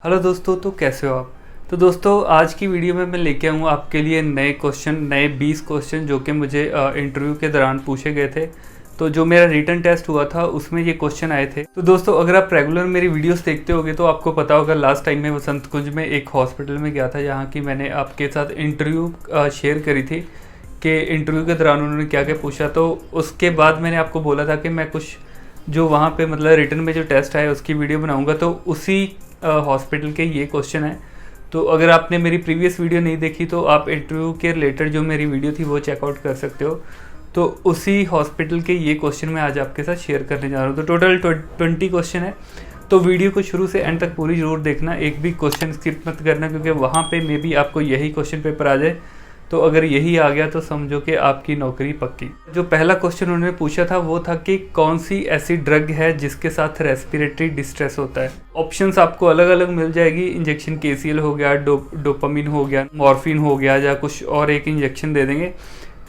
Hello दोस्तों, तो कैसे हो आप। तो दोस्तों, आज की वीडियो में मैं लेके आऊँ आपके लिए नए 20 क्वेश्चन जो कि मुझे इंटरव्यू के दौरान पूछे गए थे। तो जो मेरा रिटन टेस्ट हुआ था उसमें ये क्वेश्चन आए थे। तो दोस्तों, अगर आप रेगुलर मेरी वीडियोस देखते होगे तो आपको पता होगा लास्ट टाइम मैं वसंत कुंज में एक हॉस्पिटल में गया था, जहाँ की मैंने आपके साथ इंटरव्यू शेयर करी थी कि इंटरव्यू के दौरान उन्होंने क्या क्या पूछा। तो उसके बाद मैंने आपको बोला था कि मैं कुछ जो वहाँ पे मतलब रिटन में जो टेस्ट आए उसकी वीडियो बनाऊंगा। तो उसी हॉस्पिटल के ये क्वेश्चन है। तो अगर आपने मेरी प्रीवियस वीडियो नहीं देखी तो आप इंटरव्यू के रिलेटेड जो मेरी वीडियो थी वो चेकआउट कर सकते हो। तो उसी हॉस्पिटल के ये क्वेश्चन मैं आज आपके साथ शेयर करने जा रहा हूँ। तो टोटल 20 क्वेश्चन है। तो वीडियो को शुरू से एंड तक पूरी जरूर देखना, एक भी क्वेश्चन स्किप मत करना, क्योंकि वहाँ पे मे बी आपको यही क्वेश्चन पेपर आ जाए। तो अगर यही आ गया तो समझो कि आपकी नौकरी पक्की। जो पहला क्वेश्चन उन्होंने पूछा था वो था कि कौन सी ऐसी ड्रग है जिसके साथ रेस्पिरेटरी डिस्ट्रेस होता है। ऑप्शंस आपको अलग अलग मिल जाएगी। इंजेक्शन केसीएल हो गया, डोपामिन हो गया, मॉर्फिन हो गया, या कुछ और एक इंजेक्शन दे देंगे।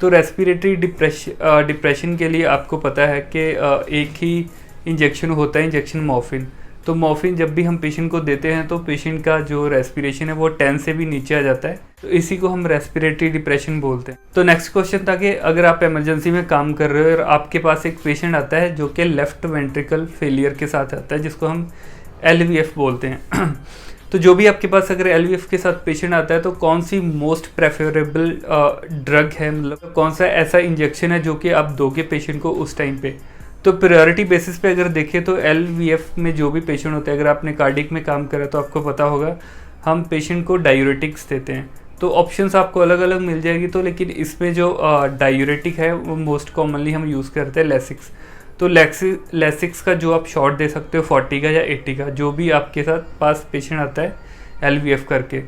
तो रेस्पिरेटरी डिप्रेशन के लिए आपको पता है कि एक ही इंजेक्शन होता है, इंजेक्शन मॉर्फिन। तो मॉर्फिन जब भी हम पेशेंट को देते हैं तो पेशेंट का जो रेस्पिरेशन है वो 10 से भी नीचे आ जाता है। तो इसी को हम रेस्पिरेटरी डिप्रेशन बोलते हैं। तो नेक्स्ट क्वेश्चन था कि अगर आप इमरजेंसी में काम कर रहे हो और आपके पास एक पेशेंट आता है जो कि लेफ्ट वेंट्रिकल फेलियर के साथ आता है, जिसको हम LVF बोलते हैं। तो जो भी आपके पास अगर LVF के साथ पेशेंट आता है तो कौन सी मोस्ट प्रेफरेबल ड्रग है, मतलब कौन सा ऐसा इंजेक्शन है जो कि आप दोगे पेशेंट को उस टाइम पे। तो प्रायोरिटी बेसिस पे अगर देखें तो LVF में जो भी पेशेंट होते हैं, अगर आपने कार्डिक में काम करा तो आपको पता होगा हम पेशेंट को डायूरेटिक्स देते हैं। तो ऑप्शंस आपको अलग अलग मिल जाएगी। तो लेकिन इसमें जो डायूरेटिक है वो मोस्ट कॉमनली हम यूज़ करते हैं लेसिक्स। तो लेसिक्स का जो आप शॉट दे सकते हो 40 का या 80 का, जो भी आपके साथ पास पेशेंट आता है LVF करके।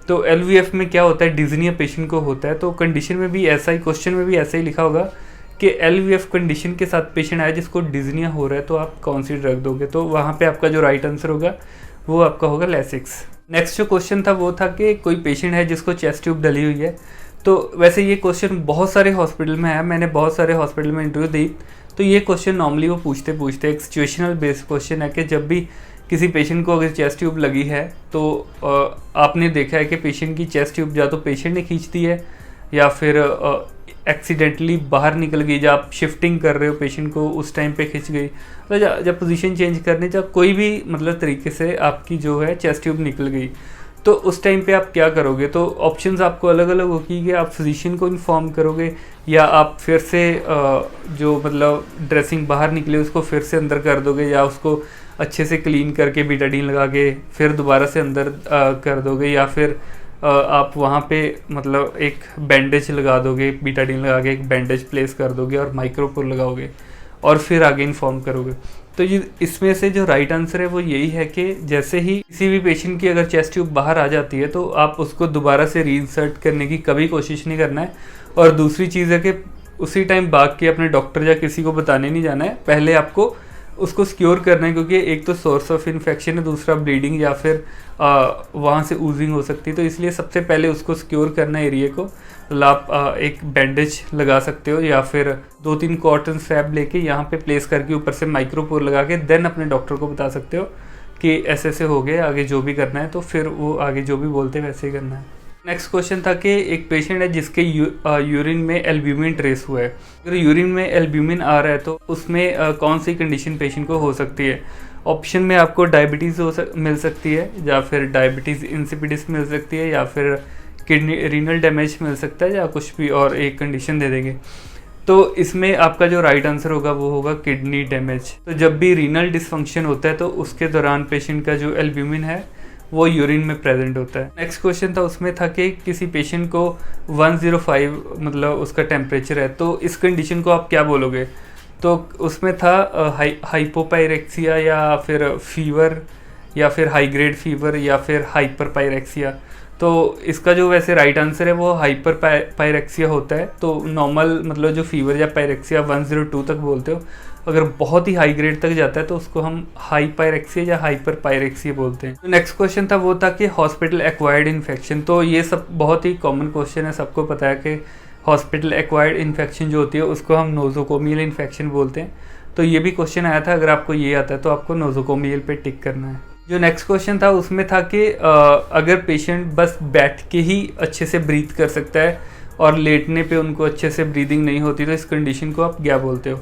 तो LVF में क्या होता है, डिजनिया पेशेंट को होता है। तो कंडीशन में भी ऐसा ही, क्वेश्चन में भी ऐसा ही लिखा होगा कि LVF कंडीशन के साथ पेशेंट आया जिसको डिजनिया हो रहा है, तो आप कौन सी ड्रग दोगे। तो वहाँ पे आपका जो राइट आंसर होगा वो आपका होगा लेसिक्स। नेक्स्ट जो क्वेश्चन था वो था कि कोई पेशेंट है जिसको चेस्ट ट्यूब डली हुई है। तो वैसे ये क्वेश्चन बहुत सारे हॉस्पिटल में है, मैंने बहुत सारे हॉस्पिटल में इंटरव्यू दी। तो ये क्वेश्चन नॉर्मली वो पूछते एक सिचुएशनल बेस्ड क्वेश्चन है कि जब भी किसी पेशेंट को अगर चेस्ट ट्यूब लगी है तो आपने देखा है कि पेशेंट की चेस्ट ट्यूब या तो पेशेंट ने खींच दी है या फिर एक्सीडेंटली बाहर निकल गई, जब आप शिफ्टिंग कर रहे हो पेशेंट को उस टाइम पे खिंच गई, तो जब पोजीशन चेंज करने, जब कोई भी मतलब तरीके से आपकी जो है चेस्ट ट्यूब निकल गई, तो उस टाइम पे आप क्या करोगे। तो ऑप्शंस आपको अलग अलग होगी कि आप फिजिशियन को इन्फॉर्म करोगे या आप फिर से जो मतलब ड्रेसिंग बाहर निकले उसको फिर से अंदर कर दोगे, या उसको अच्छे से क्लीन करके बीटाडीन लगा के फिर दोबारा से अंदर कर दोगे, या फिर आप वहाँ पे मतलब एक बैंडेज लगा दोगे, बीटाडीन लगा के एक बैंडेज प्लेस कर दोगे और माइक्रोपोर लगाओगे और फिर आगे इन्फॉर्म करोगे। तो ये इसमें से जो राइट आंसर है वो यही है कि जैसे ही किसी भी पेशेंट की अगर चेस्ट ट्यूब बाहर आ जाती है तो आप उसको दोबारा से रीइंसर्ट करने की कभी कोशिश नहीं करना है। और दूसरी चीज़ है कि उसी टाइम भाग के अपने डॉक्टर या किसी को बताने नहीं जाना है, पहले आपको उसको सिक्योर करना है, क्योंकि एक तो सोर्स ऑफ इन्फेक्शन है, दूसरा ब्लीडिंग या फिर वहाँ से ऊजिंग हो सकती है। तो इसलिए सबसे पहले उसको सिक्योर करना है एरिया को। मतलब आप एक बैंडेज लगा सकते हो या फिर 2-3 कॉटन स्ट्रैप लेके यहाँ पे प्लेस करके ऊपर से माइक्रोपोर लगा के देन अपने डॉक्टर को बता सकते हो कि ऐसे ऐसे हो गए, आगे जो भी करना है। तो फिर वो आगे जो भी बोलते हैं वैसे ही करना है। नेक्स्ट क्वेश्चन था कि एक पेशेंट है जिसके यूरिन में एल्ब्यूमिन ट्रेस हुआ है। अगर यूरिन में एल्ब्यूमिन आ रहा है तो उसमें कौन सी कंडीशन पेशेंट को हो सकती है। ऑप्शन में आपको डायबिटीज़ मिल सकती है, या फिर डायबिटीज़ इंसिपिडिस मिल सकती है, या फिर किडनी रीनल डैमेज मिल सकता है, या कुछ भी और एक कंडीशन दे देंगे। तो इसमें आपका जो राइट आंसर होगा वो होगा किडनी डैमेज। तो जब भी रीनल डिसफंक्शन होता है तो उसके दौरान पेशेंट का जो एल्ब्यूमिन है वो यूरिन में प्रेजेंट होता है। नेक्स्ट क्वेश्चन था, उसमें था कि किसी पेशेंट को 105 मतलब उसका टेम्परेचर है, तो इस कंडीशन को आप क्या बोलोगे। तो उसमें था हाइपोपायरेक्सिया या फिर फीवर या फिर हाई ग्रेड फीवर या फिर हाइपरपायरेक्सिया। तो इसका जो वैसे राइट आंसर है वो हाइपर पायरेक्सिया होता है। तो नॉर्मल मतलब जो फीवर या पायरेक्सिया 102 तक बोलते हो, अगर बहुत ही हाई ग्रेड तक जाता है तो उसको हम हाई पायरेक्सिया या हाइपर पायरेक्सिया बोलते हैं। तो नेक्स्ट क्वेश्चन था वो था कि हॉस्पिटल एक्वायर्ड इन्फेक्शन। तो ये सब बहुत ही कॉमन क्वेश्चन है, सबको पता है कि हॉस्पिटल एक्वायर्ड इन्फेक्शन जो होती है उसको हम नोजोकोमियल इन्फेक्शन बोलते हैं। तो ये भी क्वेश्चन आया था, अगर आपको ये आता है तो आपको नोजोकोमियल पे टिक करना है। जो नेक्स्ट क्वेश्चन था उसमें था कि अगर पेशेंट बस बैठ के ही अच्छे से ब्रीथ कर सकता है और लेटने पे उनको अच्छे से ब्रीदिंग नहीं होती, तो इस कंडीशन को आप क्या बोलते हो?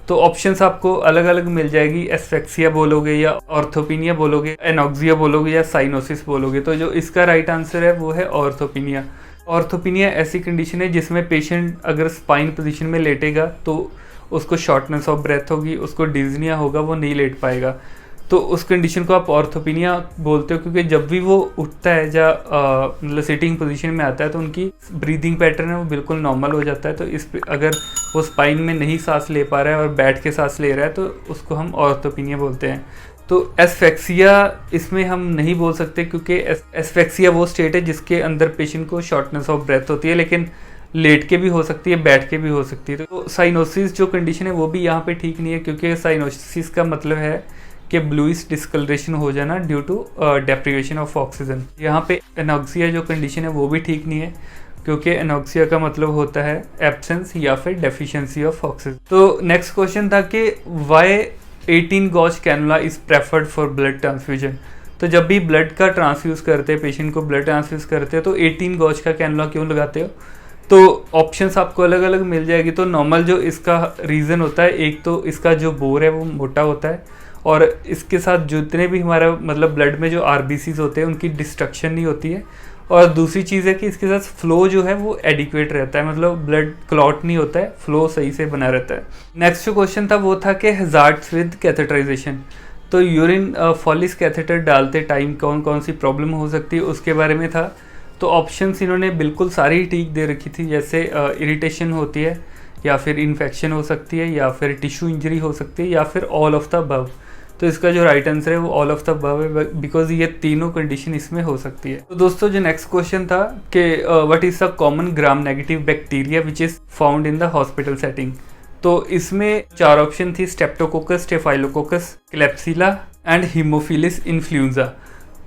तो ऑप्शंस आपको अलग अलग मिल जाएगी। एस्फेक्सिया बोलोगे या ऑर्थोपिनिया बोलोगे, एनॉक्सिया बोलोगे या साइनोसिस बोलोगे। तो जो इसका राइट आंसर है वो है ऑर्थोपिनिया। ऑर्थोपिनिया ऐसी कंडीशन है जिसमें पेशेंट अगर स्पाइन पोजीशन में लेटेगा तो उसको शॉर्टनेस ऑफ ब्रेथ होगी, उसको डिज्निया होगा, वो नहीं लेट पाएगा। तो उस कंडीशन को आप ऑर्थोपिनिया बोलते हो, क्योंकि जब भी वो उठता है या मतलब सिटिंग पोजीशन में आता है तो उनकी ब्रीदिंग पैटर्न है वो बिल्कुल नॉर्मल हो जाता है। तो इस अगर वो स्पाइन में नहीं सांस ले पा रहा है और बैठ के सांस ले रहा है तो उसको हम ऑर्थोपिनिया बोलते हैं। तो एस्फेक्सिया इसमें हम नहीं बोल सकते, क्योंकि एस्फेक्सिया वो स्टेट है जिसके अंदर पेशेंट को शॉर्टनेस ऑफ ब्रेथ होती है, लेकिन लेट के भी हो सकती है, बैठ के भी हो सकती है। तो साइनोसिस जो कंडीशन है वो भी यहाँ पे ठीक नहीं है, क्योंकि साइनोसिस का मतलब है कि ब्लूइश डिस्कलरेशन हो जाना due to deprivation of oxygen. यहाँ पे एनॉक्सिया जो कंडीशन है वो भी ठीक नहीं है, क्योंकि एनॉक्सिया का मतलब होता है एब्सेंस या फिर डेफिशिएंसी ऑफ ऑक्सीजन। तो नेक्स्ट क्वेश्चन था कि why 18 gauge cannula is preferred for blood transfusion. तो जब भी ब्लड का ट्रांसफ्यूज करते हैं, पेशेंट को ब्लड ट्रांसफ्यूज करते हैं, तो 18 गॉज का कैनुला क्यों लगाते हो? तो ऑप्शंस आपको अलग अलग मिल जाएगी। तो नॉर्मल जो इसका रीज़न होता है, एक तो इसका जो बोर है वो मोटा होता है, और इसके साथ जितने भी हमारा मतलब ब्लड में जो आरबीसीज होते हैं उनकी डिस्ट्रक्शन नहीं होती है, और दूसरी चीज़ है कि इसके साथ फ्लो जो है वो एडिक्वेट रहता है, मतलब ब्लड क्लॉट नहीं होता है, फ्लो सही से बना रहता है। नेक्स्ट जो क्वेश्चन था वो था कि हैजार्ड्स विद कैथेटराइजेशन। तो यूरिन फॉलिस कैथेटर डालते टाइम कौन कौन सी प्रॉब्लम हो सकती है उसके बारे में था। तो ऑप्शंस इन्होंने बिल्कुल सारी ठीक दे रखी थी, जैसे इरिटेशन होती है, या फिर इन्फेक्शन हो सकती है, या फिर टिश्यू इंजरी हो सकती है, या फिर ऑल ऑफ द अबव। तो इसका जो राइट आंसर है वो ऑल ऑफ द अबव है, बिकॉज ये तीनों कंडीशन इसमें हो सकती है। तो दोस्तों जो नेक्स्ट क्वेश्चन था कि what is the common gram negative bacteria which is found in the hospital setting. तो इसमें 4 ऑप्शन थी, streptococcus, staphylococcus, Klebsiella and Haemophilus influenza.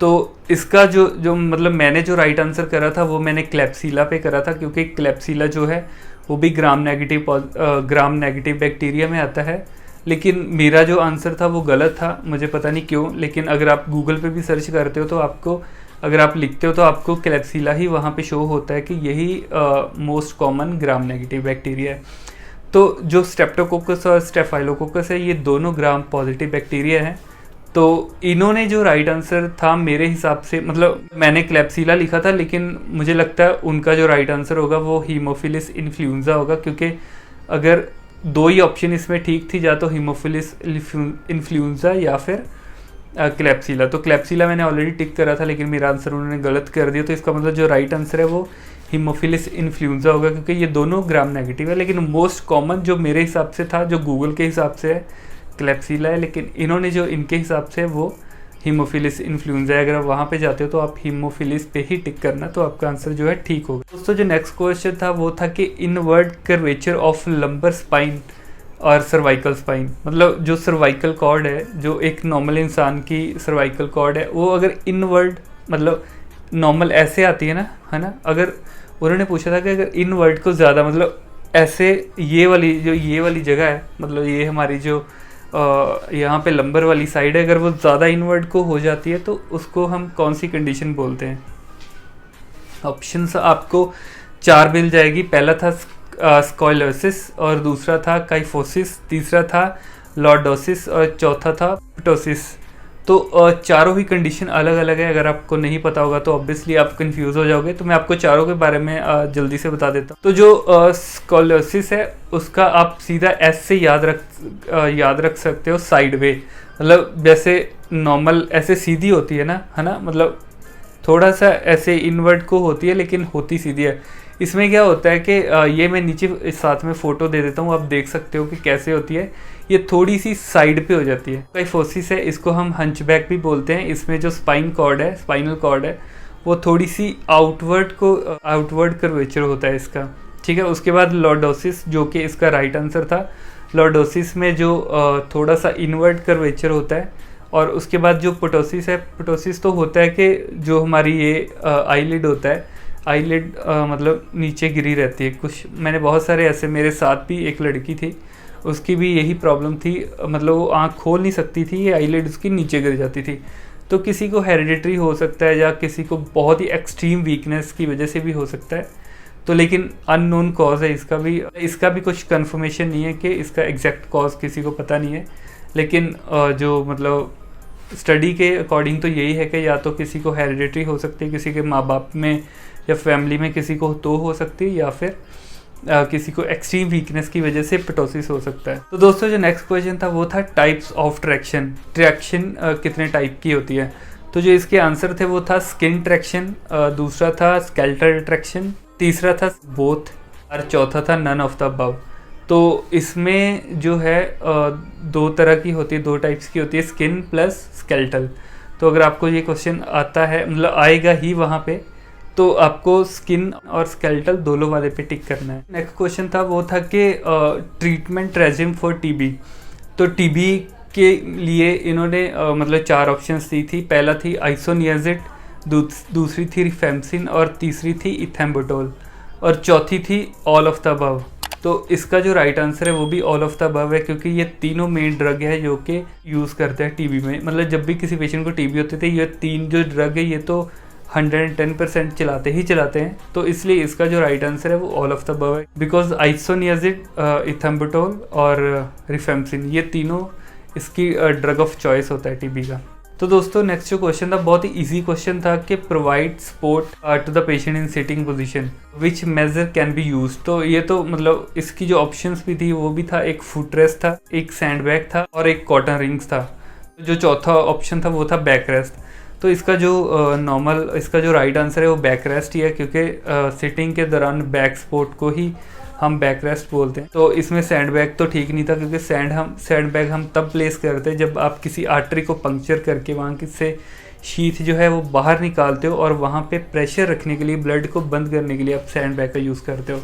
तो इसका जो मतलब मैंने जो राइट आंसर करा था वो मैंने क्लेप्सिला पे करा था, क्योंकि क्लेप्सिला जो है वो भी ग्राम नेगेटिव बैक्टीरिया में आता है। लेकिन मेरा जो आंसर था वो गलत था, मुझे पता नहीं क्यों। लेकिन अगर आप गूगल पे भी सर्च करते हो तो आपको, अगर आप लिखते हो तो आपको क्लेप्सिला ही वहाँ पे शो होता है कि यही most common gram negative bacteria है। तो जो स्ट्रेप्टोकोकस और स्टेफाइलोकोकस है ये दोनों ग्राम पॉजिटिव बैक्टीरिया हैं। तो इन्होंने जो राइट आंसर था मेरे हिसाब से, मतलब मैंने क्लेप्सिला लिखा था, लेकिन मुझे लगता है उनका जो राइट आंसर होगा वो हीमोफिलिस इन्फ्लुएंजा होगा, क्योंकि अगर 2 ही ऑप्शन इसमें ठीक थी, या तो हीमोफिलिस इन्फ्लुएंजा या फिर क्लेप्सिला। तो क्लेप्सिला मैंने ऑलरेडी टिक करा था, लेकिन मेरा आंसर उन्होंने गलत कर दिया। तो इसका मतलब जो राइट आंसर है वो हीमोफिलिस इन्फ्लुएंजा होगा, क्योंकि ये दोनों ग्राम नेगेटिव है। लेकिन मोस्ट कॉमन जो मेरे हिसाब से था, जो गूगल के हिसाब से है, क्लेप्सिला है, लेकिन इन्होंने जो इनके हिसाब से वो हीमोफिलिस इन्फ्लुएंजा है। अगर आप वहाँ पे जाते हो तो आप हीमोफिलिस पे ही टिक करना, तो आपका आंसर जो है ठीक होगा। दोस्तों जो नेक्स्ट क्वेश्चन था वो था कि inward curvature of lumbar spine और सर्वाइकल स्पाइन। मतलब जो सर्वाइकल कॉर्ड है, जो एक नॉर्मल इंसान की सर्वाइकल कॉर्ड है, वो अगर इनवर्ड मतलब नॉर्मल ऐसे आती है ना, अगर उन्होंने पूछा था कि अगर इनवर्ड को ज़्यादा मतलब ऐसे ये वाली जगह है, मतलब ये हमारी जो यहाँ पे लंबर वाली साइड है, अगर वो ज़्यादा इनवर्ड को हो जाती है तो उसको हम कौन सी कंडीशन बोलते हैं? ऑप्शंस आपको 4 मिल जाएगी। पहला था स्कोलोसिस, और दूसरा था काइफोसिस, तीसरा था लॉर्डोसिस, और चौथा था पिटोसिस। तो चारों ही कंडीशन अलग अलग है। अगर आपको नहीं पता होगा तो ऑब्वियसली आप कंफ्यूज हो जाओगे, तो मैं आपको चारों के बारे में जल्दी से बता देता हूँ। तो जो स्कोलोसिस है उसका आप सीधा एस से याद रख सकते हो, साइड वे, मतलब जैसे नॉर्मल ऐसे सीधी होती है ना, मतलब थोड़ा सा ऐसे इनवर्ट को होती है लेकिन होती सीधी है। इसमें क्या होता है कि ये मैं नीचे साथ में फ़ोटो दे देता हूँ, आप देख सकते हो कि कैसे होती है। ये थोड़ी सी साइड पे हो जाती है। काइफोसिस है, इसको हम हंचबैक भी बोलते हैं। इसमें जो स्पाइनल कॉर्ड है वो थोड़ी सी आउटवर्ड कर्वेचर होता है इसका, ठीक है। उसके बाद लॉर्डोसिस, जो कि इसका राइट आंसर था। लॉर्डोसिस में जो थोड़ा सा इनवर्ड कर्वेचर होता है। और उसके बाद जो पिटोसिस है, पिटोसिस तो होता है कि जो हमारी ये आईलिड होता है, आईलिड मतलब नीचे गिरी रहती है। कुछ मैंने बहुत सारे ऐसे, मेरे साथ भी एक लड़की थी, उसकी भी यही प्रॉब्लम थी, मतलब वो आँख खोल नहीं सकती थी, ये आईलिड उसकी नीचे गिर जाती थी। तो किसी को हेरिडिटरी हो सकता है या किसी को बहुत ही एक्सट्रीम वीकनेस की वजह से भी हो सकता है। तो लेकिन अननोन कॉज है, इसका भी कुछ कंफर्मेशन नहीं है कि इसका एग्जैक्ट कॉज किसी को पता नहीं है। लेकिन जो मतलब स्टडी के अकॉर्डिंग तो यही है कि या तो किसी को हेरिडिटरी हो सकती है, किसी के माँ बाप में या फैमिली में किसी को तो हो सकती है, या फिर किसी को एक्सट्रीम वीकनेस की वजह से पिटोसिस हो सकता है। तो दोस्तों जो नेक्स्ट क्वेश्चन था वो था टाइप्स ऑफ ट्रैक्शन। ट्रैक्शन कितने टाइप की होती है? तो जो इसके आंसर थे वो था स्किन ट्रैक्शन, दूसरा था स्केलेटल ट्रैक्शन, तीसरा था बोथ और चौथा था नन ऑफ द अबव। तो इसमें जो है दो तरह की होती है, दो टाइप्स की होती है, स्किन प्लस स्केलेटल। तो अगर आपको ये क्वेश्चन आता है, मतलब आएगा ही वहाँ पे, तो आपको स्किन और स्केलेटल दोनों वाले पे टिक करना है। नेक्स्ट क्वेश्चन था वो था कि ट्रीटमेंट रेजिम फॉर टीबी। तो टीबी के लिए इन्होंने मतलब 4 ऑप्शंस दी थी। पहला थी आइसोनियाजिड, दूसरी थी रिफेम्सिन और तीसरी थी इथेम्बुटोल और चौथी थी ऑल ऑफ द अबव। तो इसका जो राइट आंसर है वो भी ऑल ऑफ द अबव है, क्योंकि ये तीनों मेन ड्रग है जो कि यूज़ करते हैं टीबी में। मतलब जब भी किसी पेशेंट को टीबी होती थी, ये 3 जो ड्रग है ये तो 110% चलाते हैं। तो इसलिए इसका जो राइट आंसर है वो ऑल ऑफ द अबव है, बिकॉज आइसोनियाजिड, इथेम्बुटोल और रिफेम्सिन ये तीनों इसकी ड्रग ऑफ चॉइस होता है टीबी का। तो दोस्तों नेक्स्ट जो क्वेश्चन था बहुत ही इजी क्वेश्चन था कि provide support to the patient in sitting position, which measure can be use. तो ये तो मतलब इसकी जो ऑप्शंस भी थी वो भी था, एक फुट रेस्ट था, एक सैंडबैग था और एक कॉटन रिंग्स था। जो चौथा ऑप्शन था वो था बैक रेस्ट। तो इसका जो इसका जो राइट आंसर है वो बैक रेस्ट ही है, क्योंकि सिटिंग के दौरान बैक सपोर्ट को ही हम बैक रेस्ट बोलते हैं। तो इसमें सैंडबैग तो ठीक नहीं था, क्योंकि सैंडबैग हम तब प्लेस करते हैं जब आप किसी आर्टरी को पंक्चर करके वहाँ से शीथ जो है वो बाहर निकालते हो और वहाँ पे प्रेशर रखने के लिए, ब्लड को बंद करने के लिए आप सैंडबैग का यूज़ करते हो।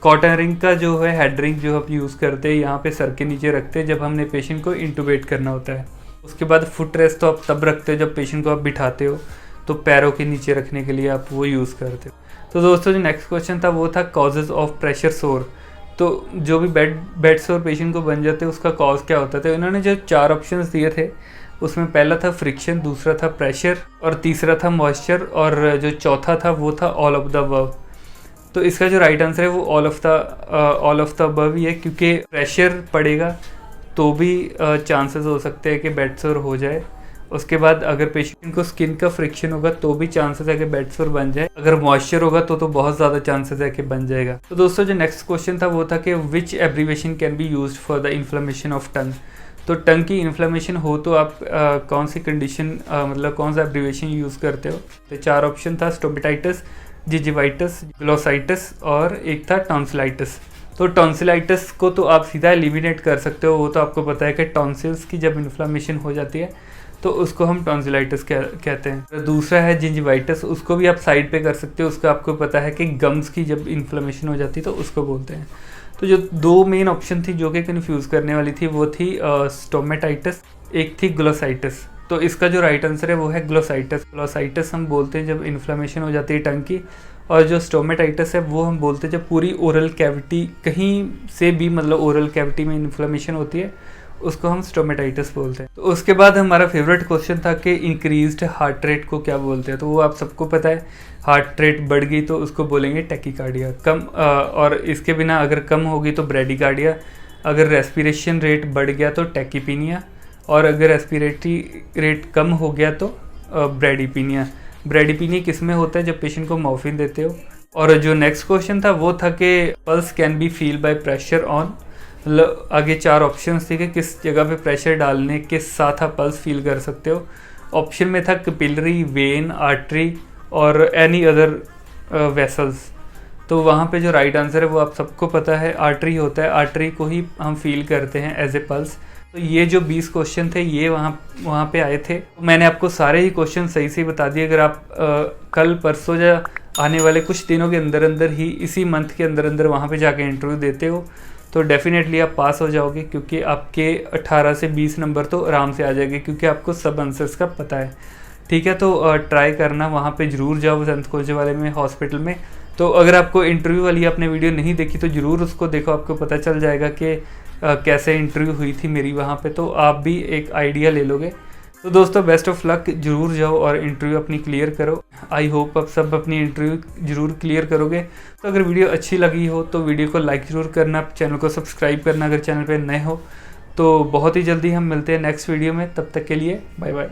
कॉटन रिंग का जो है हेड रिंग जो आप यूज़ करते हैं यहाँ पे सर के नीचे रखते हैं जब हमने पेशेंट को इंटूबेट करना होता है। उसके बाद फुट रेस्ट तो आप तब रखते हो जब पेशेंट को आप बिठाते हो, तो पैरों के नीचे रखने के लिए आप वो यूज़ करते हो। तो दोस्तों जो नेक्स्ट क्वेश्चन था वो था कॉजेज़ ऑफ प्रेशर सोर। तो जो भी बेड सोर पेशेंट को बन जाते हैं उसका कॉज क्या होता है? तो इन्होंने जो 4 ऑप्शंस दिए थे उसमें पहला था फ्रिक्शन, दूसरा था प्रेशर और तीसरा था मॉइस्चर और जो चौथा था वो था ऑल ऑफ द अबव। तो इसका जो राइट आंसर है वो ऑल ऑफ द अबव ही है, क्योंकि प्रेशर पड़ेगा तो भी चांसेस हो सकते हैं कि बेड सोर हो जाए। उसके बाद अगर पेशेंट को स्किन का फ्रिक्शन होगा तो भी चांसेस है कि बेड सोर बन जाए। अगर मॉइस्चर होगा तो बहुत ज़्यादा चांसेस है कि बन जाएगा। तो दोस्तों जो नेक्स्ट क्वेश्चन था वो था कि which abbreviation can be used for the inflammation of tongue. तो टंग की इन्फ्लेमेशन हो तो आप कौन सी कंडीशन मतलब कौन सा एब्रीवेशन यूज़ करते हो? तो 4 ऑप्शन था, स्टोमेटाइटिस, जिंजिवाइटिस, ग्लोसाइटिस और एक था टॉन्सिलाइटिस। तो टॉन्सिलाइटिस को तो आप सीधा एलिमिनेट कर सकते हो, वो तो आपको पता है कि टॉन्सिल्स की जब इन्फ्लेमेशन हो जाती है तो उसको हम टॉन्सिलाइटिस कहते हैं। दूसरा है जिंजिवाइटिस, उसको भी आप साइड पे कर सकते हो, उसका आपको पता है कि गम्स की जब इन्फ्लेमेशन हो जाती है तो उसको बोलते हैं। तो जो 2 मेन ऑप्शन थी जो कि कन्फ्यूज़ करने वाली थी वो थी स्टोमेटाइटिस, एक थी ग्लोसाइटिस। तो इसका जो राइट आंसर है वो है ग्लोसाइटिस। ग्लोसाइटिस हम बोलते हैं जब इन्फ्लेमेशन हो जाती है टंग की, और जो स्टोमेटाइटिस है वो हम बोलते हैं जब पूरी ओरल कैविटी कहीं से भी मतलब ओरल कैविटी में इन्फ्लेमेशन होती है, उसको हम स्टोमेटाइटिस बोलते हैं। तो उसके बाद हमारा फेवरेट क्वेश्चन था कि इंक्रीज्ड हार्ट रेट को क्या बोलते हैं? तो वो आप सबको पता है, हार्ट रेट बढ़ गई तो उसको बोलेंगे टैकीकार्डिया। कम और इसके बिना अगर कम होगी तो ब्रेडिकार्डिया, अगर रेस्पिरेशन रेट बढ़ गया तो टैकीपीनिया, और अगर रेस्पिरेटरी रेट कम हो गया तो ब्रेडिपीनिया। ब्रेडिपीनिया किस में होता है? जब पेशेंट को मॉर्फिन देते हो। और जो नेक्स्ट क्वेश्चन था वो था कि pulse can be feel by pressure on. मतलब आगे 4 ऑप्शंस थे कि किस जगह पे प्रेशर डालने के साथ आप पल्स फील कर सकते हो। ऑप्शन में था कैपिलरी, वेन, आर्टरी और एनी अदर वेसल्स। तो वहाँ पे जो राइट आंसर है वो आप सबको पता है, आर्टरी होता है। आर्टरी को ही हम फील करते हैं एज ए पल्स। तो ये जो 20 क्वेश्चन थे ये वहाँ पे आए थे। मैंने आपको सारे ही क्वेश्चन सही से बता दिए। अगर आप कल परसों या आने वाले कुछ दिनों के अंदर अंदर ही, इसी मंथ के अंदर अंदर वहाँ पे जाके इंटरव्यू देते हो तो डेफिनेटली आप पास हो जाओगे, क्योंकि आपके 18 से 20 नंबर तो आराम से आ जाएंगे, क्योंकि आपको सब आंसर्स का पता है। ठीक है, तो ट्राई करना, वहाँ पे ज़रूर जाओ संत कोचेवाले में हॉस्पिटल में। तो अगर आपको इंटरव्यू वाली आपने वीडियो नहीं देखी तो ज़रूर उसको देखो, आपको पता चल जाएगा कि कैसे इंटरव्यू हुई थी मेरी वहाँ पे, तो आप भी एक आइडिया ले लोगे। तो दोस्तों बेस्ट ऑफ लक, जरूर जाओ और इंटरव्यू अपनी क्लियर करो। आई होप आप सब अपनी इंटरव्यू जरूर क्लियर करोगे। तो अगर वीडियो अच्छी लगी हो तो वीडियो को लाइक ज़रूर करना, चैनल को सब्सक्राइब करना अगर चैनल पे नए हो। तो बहुत ही जल्दी हम मिलते हैं नेक्स्ट वीडियो में, तब तक के लिए बाय बाय।